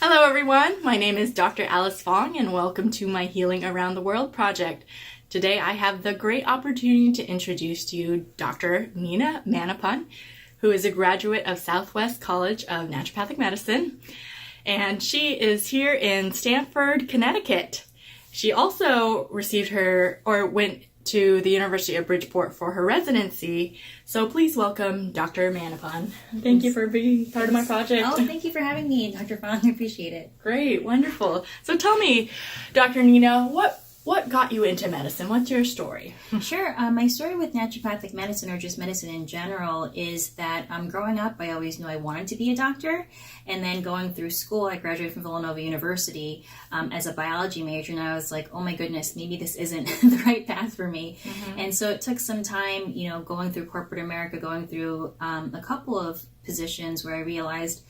Hello everyone, my name is Dr. Alice Fong and welcome to my Healing Around the World project. Today I have the great opportunity to introduce to you Dr. Nina Manipon, who is a graduate of Southwest College of Naturopathic Medicine, and she is here in Stamford, Connecticut. She also went to the University of Bridgeport for her residency. So please welcome Dr. Manipon. Thank you for being part of my project. Oh, thank you for having me, Dr. Fong. I appreciate it. Great, wonderful. So tell me, Dr. Nina, what got you into medicine? What's your story? Sure. My story with naturopathic medicine, or just medicine in general, is that growing up, I always knew I wanted to be a doctor. And then going through school, I graduated from Villanova University as a biology major, and I was like, oh my goodness, maybe this isn't the right path for me. Mm-hmm. And so it took some time, going through corporate America, going through a couple of positions where I realized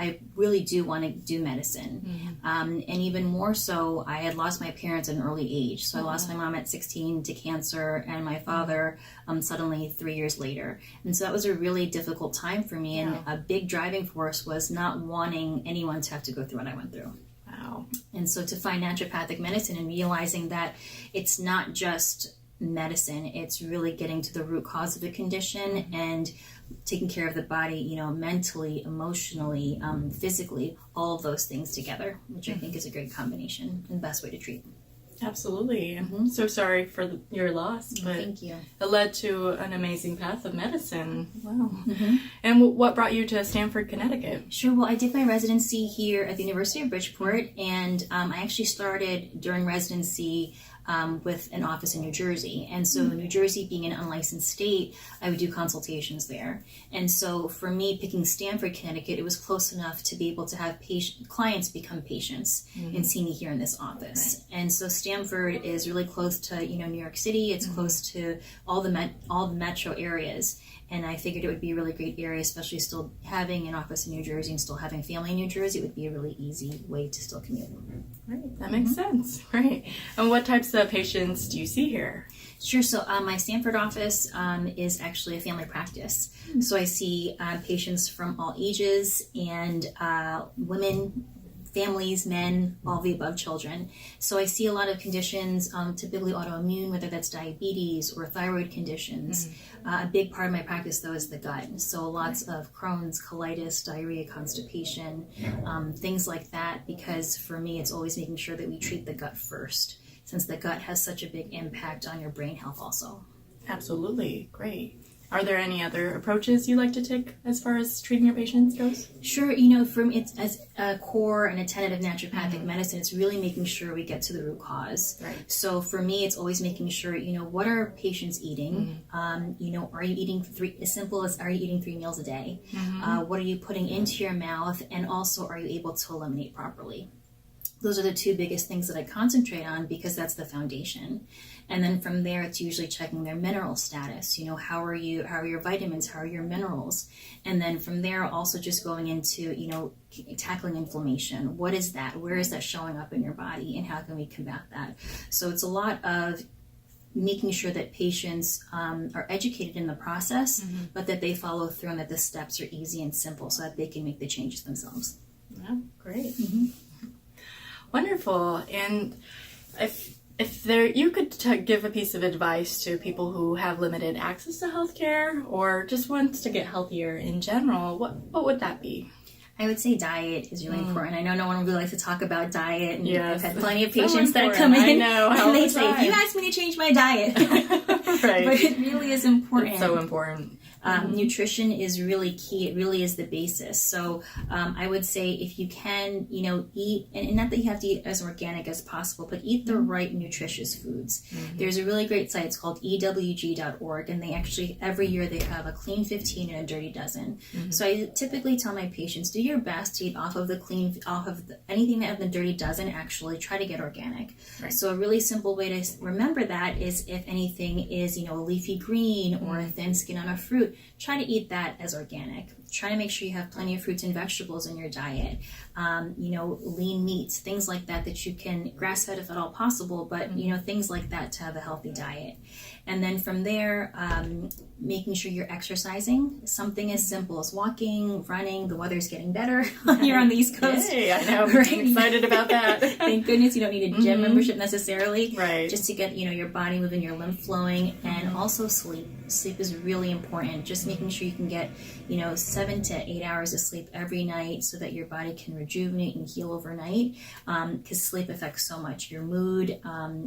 I really do want to do medicine. Mm-hmm. And even more so, I had lost my parents at an early age. So I lost my mom at 16 to cancer and my father suddenly 3 years later. And so that was a really difficult time for me. And a big driving force was not wanting anyone to have to go through what I went through. Wow. And so to find naturopathic medicine and realizing that it's not just medicine, it's really getting to the root cause of the condition and taking care of the body, mentally, emotionally, physically, all of those things together, which I think is a great combination and the best way to treat them. Absolutely. I'm so sorry for your loss, but thank you. It led to an amazing path of medicine. Wow. Mm-hmm. And what brought you to Stamford, Connecticut? Sure. Well, I did my residency here at the University of Bridgeport, and I actually started during residency with an office in New Jersey. And so New Jersey being an unlicensed state, I would do consultations there. And so for me, picking Stamford, Connecticut, it was close enough to be able to have clients become patients and see me here in this office. Right. And so Stamford is really close to, New York City. It's close to all the metro areas. And I figured it would be a really great area, especially still having an office in New Jersey and still having family in New Jersey. It would be a really easy way to still commute. Right, that makes sense. Right. And what types of patients do you see here? Sure. So my Stamford office is actually a family practice. So I see patients from all ages and women, families, men, all the above children. So I see a lot of conditions, typically autoimmune, whether that's diabetes or thyroid conditions. A big part of my practice, though, is the gut. So lots of Crohn's, colitis, diarrhea, constipation, things like that, because for me, it's always making sure that we treat the gut first, since the gut has such a big impact on your brain health also. Absolutely. Great. Are there any other approaches you like to take as far as treating your patients goes? Sure. From it's as a core and a tenet of naturopathic medicine, it's really making sure we get to the root cause. Right. So for me, it's always making sure, what are patients eating? Are you eating as simple as, are you eating 3 meals a day? What are you putting into your mouth? And also, are you able to eliminate properly? Those are the two biggest things that I concentrate on because that's the foundation. And then from there, it's usually checking their mineral status. How are your vitamins? How are your minerals? And then from there, also just going into, tackling inflammation. What is that? Where is that showing up in your body? And how can we combat that? So it's a lot of making sure that patients are educated in the process, but that they follow through and that the steps are easy and simple so that they can make the changes themselves. Yeah, great. Wonderful. And you could give a piece of advice to people who have limited access to healthcare or just wants to get healthier in general, what would that be? I would say diet is really important. I know no one really likes to talk about diet, and yes. I've had plenty of patients that come in and they say, "You asked me to change my diet," right. But it really is important. It's so important. Nutrition is really key. It really is the basis. So I would say if you can, eat, and not that you have to eat as organic as possible, but eat the right nutritious foods. There's a really great site. It's called ewg.org, and they actually, every year they have a clean 15 and a dirty dozen. So I typically tell my patients, do your best to eat off of anything that have the dirty dozen, actually try to get organic. Right. So a really simple way to remember that is if anything is, a leafy green or a thin skin on a fruit, try to eat that as organic. Try to make sure you have plenty of fruits and vegetables in your diet. Lean meats, things like that you can, grass-fed if at all possible, but, things like that to have a healthy diet. And then from there, making sure you're exercising. Something as simple as walking, running. The weather's getting better here on the East Coast. Yay, I know. I'm getting excited about that. Thank goodness you don't need a gym membership necessarily. Right. Just to get, your body moving, your lymph flowing, and also sleep. Sleep is really important. Just making sure you can get, 7 to 8 hours of sleep every night so that your body can rejuvenate and heal overnight. Because sleep affects so much. Your mood,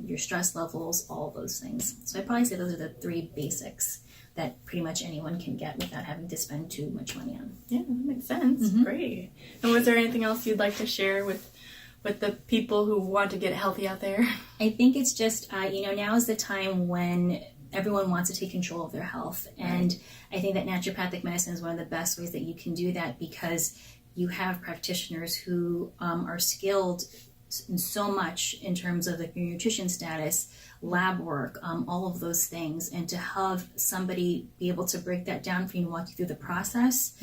your stress levels, all of those things. So I'd probably say those are the 3 basics that pretty much anyone can get without having to spend too much money on. Yeah, that makes sense. Great. And was there anything else you'd like to share with the people who want to get healthy out there? I think it's just, now is the time when everyone wants to take control of their health. And I think that naturopathic medicine is one of the best ways that you can do that, because you have practitioners who are skilled in so much in terms of your nutrition status, lab work, all of those things, and to have somebody be able to break that down for you and walk you through the process.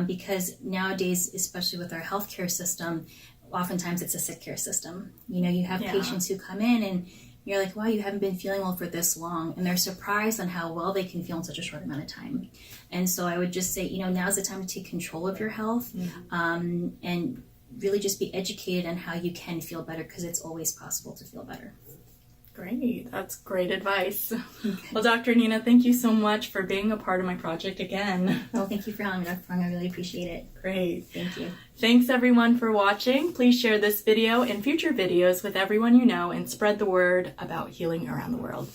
Because nowadays, especially with our healthcare system, oftentimes it's a sick care system. You have patients who come in and you're like, wow, you haven't been feeling well for this long. And they're surprised on how well they can feel in such a short amount of time. And so I would just say, now's the time to take control of your health, and really just be educated on how you can feel better, because it's always possible to feel better. Great. That's great advice. Well, Dr. Nina, thank you so much for being a part of my project again. Well, thank you for having me, Dr. Fong. I really appreciate it. Great. Thank you. Thanks, everyone, for watching. Please share this video and future videos with everyone you know and spread the word about healing around the world.